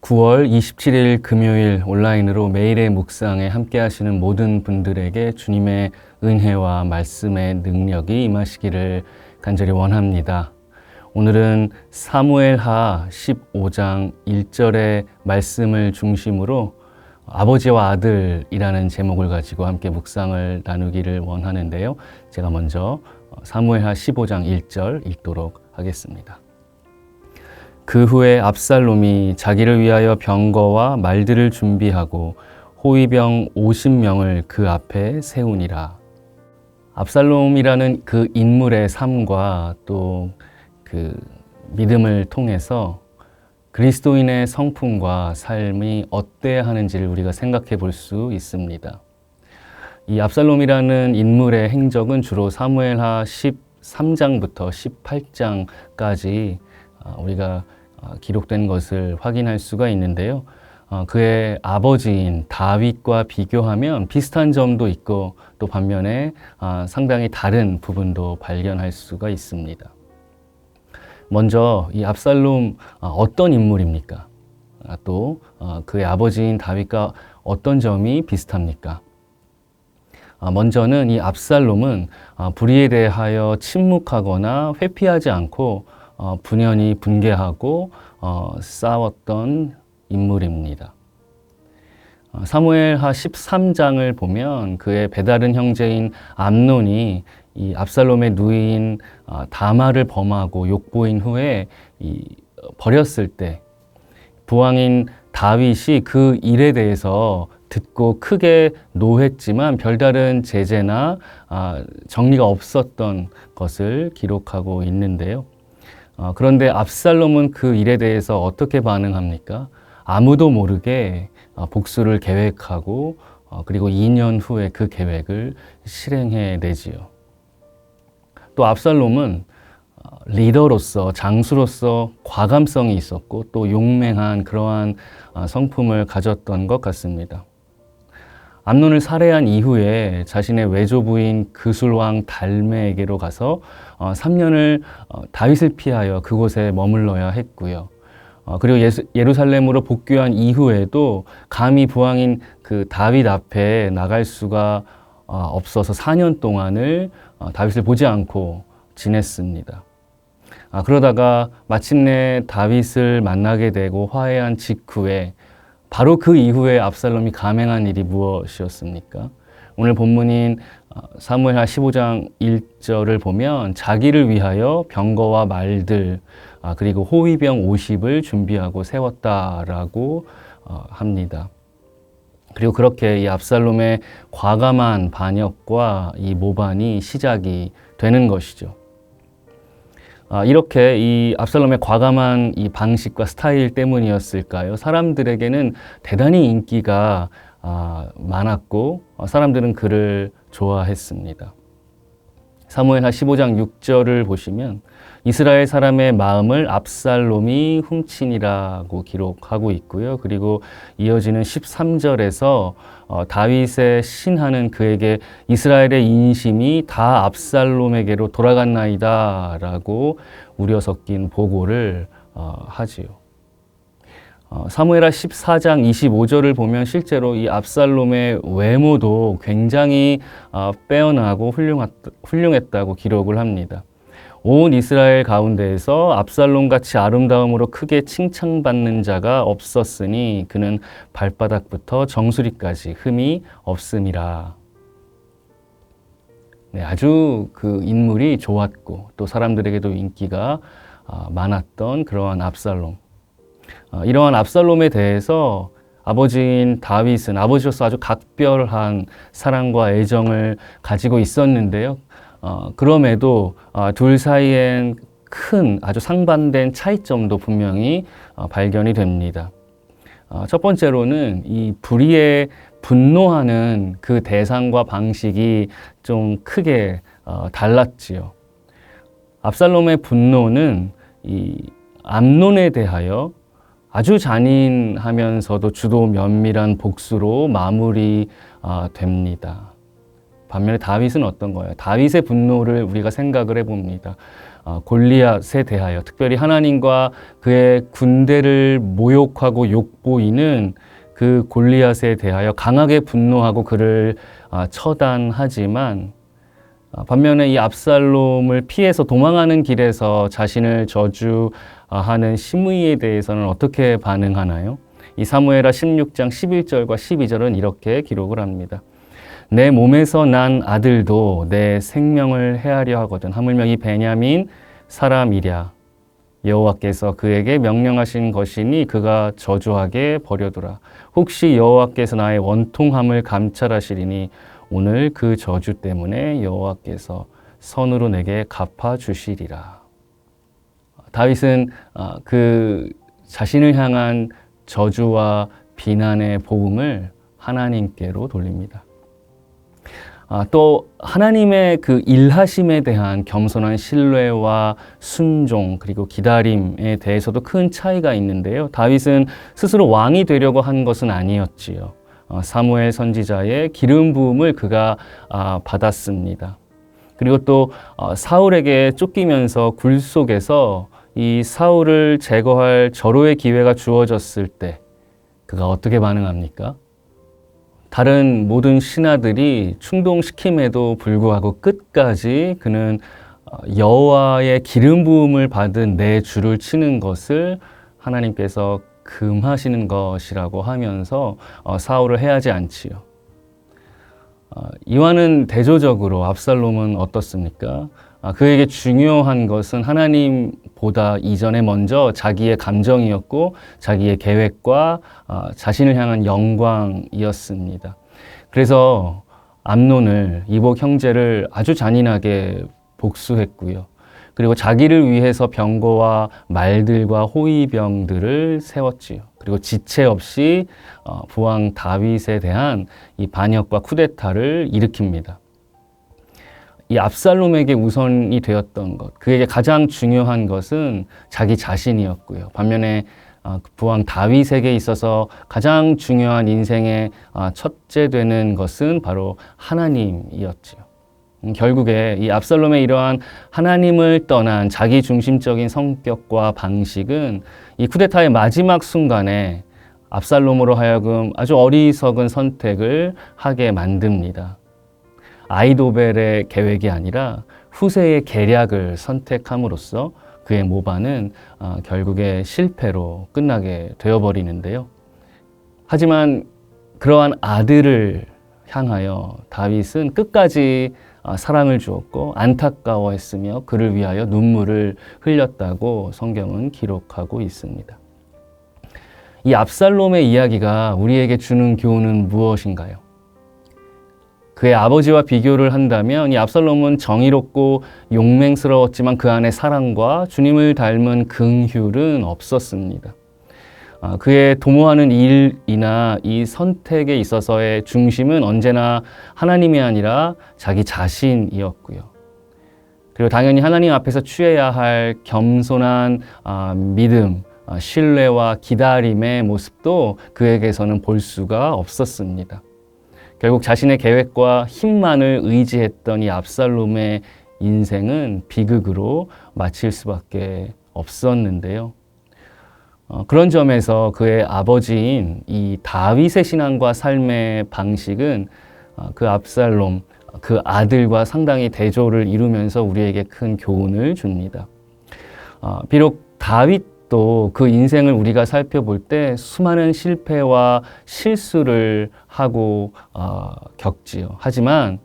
9월 27일 금요일 온라인으로 매일의 묵상에 함께 하시는 모든 분들에게 주님의 은혜와 말씀의 능력이 임하시기를 간절히 원합니다. 오늘은 사무엘하 15장 1절의 말씀을 중심으로 아버지와 아들이라는 제목을 가지고 함께 묵상을 나누기를 원하는데요. 제가 먼저 사무엘하 15장 1절 읽도록 하겠습니다. 그 후에 압살롬이 자기를 위하여 병거와 말들을 준비하고 호위병 50명을 그 앞에 세우니라. 압살롬이라는 그 인물의 삶과 또 그 믿음을 통해서 그리스도인의 성품과 삶이 어때야 하는지를 우리가 생각해 볼 수 있습니다. 이 압살롬이라는 인물의 행적은 주로 사무엘하 13장부터 18장까지 우리가 기록된 것을 확인할 수가 있는데요. 그의 아버지인 다윗과 비교하면 비슷한 점도 있고 또 반면에 상당히 다른 부분도 발견할 수가 있습니다. 먼저 이 압살롬 어떤 인물입니까? 또 그의 아버지인 다윗과 어떤 점이 비슷합니까? 먼저는 이 압살롬은 불의에 대하여 침묵하거나 회피하지 않고 분연히 분개하고 싸웠던 인물입니다. 사무엘하 13장을 보면 그의 배다른 형제인 암논이 이 압살롬의 누이인 다말을 범하고 욕보인 후에 버렸을 때 부왕인 다윗이 그 일에 대해서 듣고 크게 노했지만 별다른 제재나 정리가 없었던 것을 기록하고 있는데요. 그런데 압살롬은 그 일에 대해서 어떻게 반응합니까? 아무도 모르게 복수를 계획하고 그리고 2년 후에 그 계획을 실행해내지요. 또 압살롬은 리더로서 장수로서 과감성이 있었고 또 용맹한 그러한 성품을 가졌던 것 같습니다. 암논을 살해한 이후에 자신의 외조부인 그술왕 달메에게로 가서 3년을 다윗을 피하여 그곳에 머물러야 했고요. 그리고 예루살렘으로 복귀한 이후에도 감히 부왕인 그 다윗 앞에 나갈 수가 없어서 4년 동안을 다윗을 보지 않고 지냈습니다. 그러다가 마침내 다윗을 만나게 되고 화해한 직후에 바로 그 이후에 압살롬이 감행한 일이 무엇이었습니까? 오늘 본문인 사무엘하 15장 1절을 보면 자기를 위하여 병거와 말들 그리고 호위병 50을 준비하고 세웠다라고 합니다. 그리고 그렇게 이 압살롬의 과감한 반역과 이 모반이 시작이 되는 것이죠. 이렇게 이 압살롬의 과감한 이 방식과 스타일 때문이었을까요? 사람들에게는 대단히 인기가 많았고 사람들은 그를 좋아했습니다. 사무엘하 15장 6절을 보시면 이스라엘 사람의 마음을 압살롬이 훔치니라고 기록하고 있고요. 그리고 이어지는 13절에서 다윗의 신하는 그에게 이스라엘의 인심이 다 압살롬에게로 돌아갔나이다 라고 우려 섞인 보고를 하지요. 사무엘하 14장 25절을 보면 실제로 이 압살롬의 외모도 굉장히 빼어나고 훌륭했다고 기록을 합니다. 온 이스라엘 가운데에서 압살롬같이 아름다움으로 크게 칭찬받는 자가 없었으니 그는 발바닥부터 정수리까지 흠이 없음이라. 네, 아주 그 인물이 좋았고 또 사람들에게도 인기가 많았던 그러한 압살롬. 이러한 압살롬에 대해서 아버지인 다윗은 아버지로서 아주 각별한 사랑과 애정을 가지고 있었는데요. 그럼에도 둘 사이엔 큰 아주 상반된 차이점도 분명히 발견이 됩니다. 첫 번째로는 이 불의에 분노하는 그 대상과 방식이 좀 크게 달랐지요. 압살롬의 분노는 이 암논에 대하여 아주 잔인하면서도 주도 면밀한 복수로 마무리됩니다. 반면에 다윗은 어떤 거예요? 다윗의 분노를 우리가 생각을 해봅니다. 골리앗에 대하여, 특별히 하나님과 그의 군대를 모욕하고 욕보이는 그 골리앗에 대하여 강하게 분노하고 그를 처단하지만, 반면에 이 압살롬을 피해서 도망하는 길에서 자신을 저주하는 시므이에 대해서는 어떻게 반응하나요? 이 사무엘하 16장 11절과 12절은 이렇게 기록을 합니다. 내 몸에서 난 아들도 내 생명을 해하려 하거든. 하물며 이 베냐민 사람이랴. 여호와께서 그에게 명령하신 것이니 그가 저주하게 버려두라. 혹시 여호와께서 나의 원통함을 감찰하시리니 오늘 그 저주 때문에 여호와께서 선으로 내게 갚아주시리라. 다윗은 그 자신을 향한 저주와 비난의 보응을 하나님께로 돌립니다. 또 하나님의 그 일하심에 대한 겸손한 신뢰와 순종 그리고 기다림에 대해서도 큰 차이가 있는데요. 다윗은 스스로 왕이 되려고 한 것은 아니었지요. 사무엘 선지자의 기름 부음을 그가 받았습니다. 그리고 또 사울에게 쫓기면서 굴 속에서 이 사울을 제거할 절호의 기회가 주어졌을 때 그가 어떻게 반응합니까? 다른 모든 신하들이 충동시킴에도 불구하고 끝까지 그는 여호와의 기름 부음을 받은 내 주를 치는 것을 하나님께서 금하시는 것이라고 하면서 사울을 해하지 않지요. 이와는 대조적으로 압살롬은 어떻습니까? 그에게 중요한 것은 하나님보다 이전에 먼저 자기의 감정이었고 자기의 계획과 자신을 향한 영광이었습니다. 그래서 암논을, 이복 형제를 아주 잔인하게 복수했고요. 그리고 자기를 위해서 병거와 말들과 호위병들을 세웠지요. 그리고 지체 없이 부왕 다윗에 대한 이 반역과 쿠데타를 일으킵니다. 이 압살롬에게 우선이 되었던 것, 그에게 가장 중요한 것은 자기 자신이었고요. 반면에 부왕 다윗에게 있어서 가장 중요한 인생의 첫째 되는 것은 바로 하나님이었지요. 결국에 이 압살롬의 이러한 하나님을 떠난 자기 중심적인 성격과 방식은 이 쿠데타의 마지막 순간에 압살롬으로 하여금 아주 어리석은 선택을 하게 만듭니다. 아히도벨의 계획이 아니라 후세의 계략을 선택함으로써 그의 모반은 결국에 실패로 끝나게 되어버리는데요. 하지만 그러한 아들을 향하여 다윗은 끝까지 사랑을 주었고 안타까워했으며 그를 위하여 눈물을 흘렸다고 성경은 기록하고 있습니다. 이 압살롬의 이야기가 우리에게 주는 교훈은 무엇인가요? 그의 아버지와 비교를 한다면 이 압살롬은 정의롭고 용맹스러웠지만 그 안에 사랑과 주님을 닮은 긍휼은 없었습니다. 그의 도모하는 일이나 이 선택에 있어서의 중심은 언제나 하나님이 아니라 자기 자신이었고요. 그리고 당연히 하나님 앞에서 취해야 할 겸손한 믿음, 신뢰와 기다림의 모습도 그에게서는 볼 수가 없었습니다. 결국 자신의 계획과 힘만을 의지했던 이 압살롬의 인생은 비극으로 마칠 수밖에 없었는데요. 그런 점에서 그의 아버지인 이 다윗의 신앙과 삶의 방식은 그 압살롬, 그 아들과 상당히 대조를 이루면서 우리에게 큰 교훈을 줍니다. 비록 다윗도 그 인생을 우리가 살펴볼 때 수많은 실패와 실수를 하고 겪지요. 하지만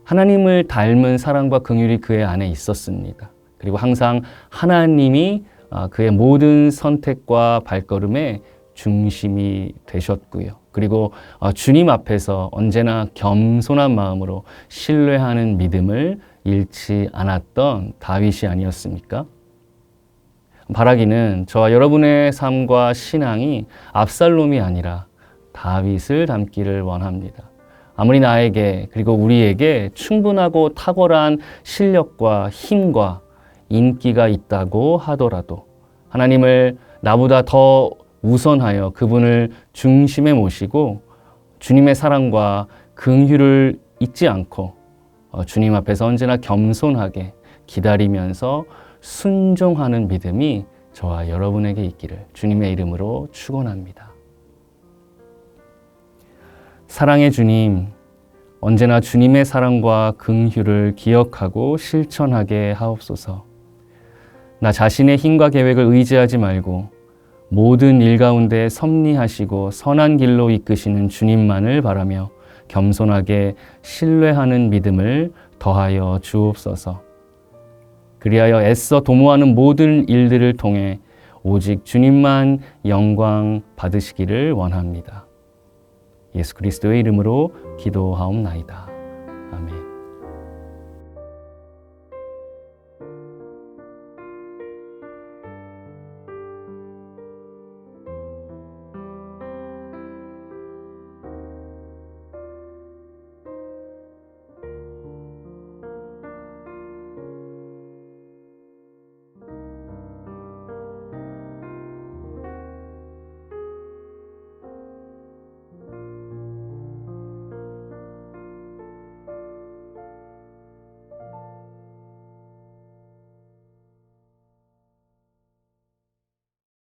하나님을 닮은 사랑과 긍휼이 그의 안에 있었습니다. 그리고 항상 하나님이 그의 모든 선택과 발걸음의 중심이 되셨고요. 그리고 주님 앞에서 언제나 겸손한 마음으로 신뢰하는 믿음을 잃지 않았던 다윗이 아니었습니까? 바라기는 저와 여러분의 삶과 신앙이 압살롬이 아니라 다윗을 닮기를 원합니다. 아무리 나에게 그리고 우리에게 충분하고 탁월한 실력과 힘과 인기가 있다고 하더라도 하나님을 나보다 더 우선하여 그분을 중심에 모시고 주님의 사랑과 긍휼을 잊지 않고 주님 앞에서 언제나 겸손하게 기다리면서 순종하는 믿음이 저와 여러분에게 있기를 주님의 이름으로 축원합니다. 사랑의 주님, 언제나 주님의 사랑과 긍휼을 기억하고 실천하게 하옵소서. 나 자신의 힘과 계획을 의지하지 말고 모든 일 가운데 섭리하시고 선한 길로 이끄시는 주님만을 바라며 겸손하게 신뢰하는 믿음을 더하여 주옵소서. 그리하여 애써 도모하는 모든 일들을 통해 오직 주님만 영광 받으시기를 원합니다. 예수 그리스도의 이름으로 기도하옵나이다.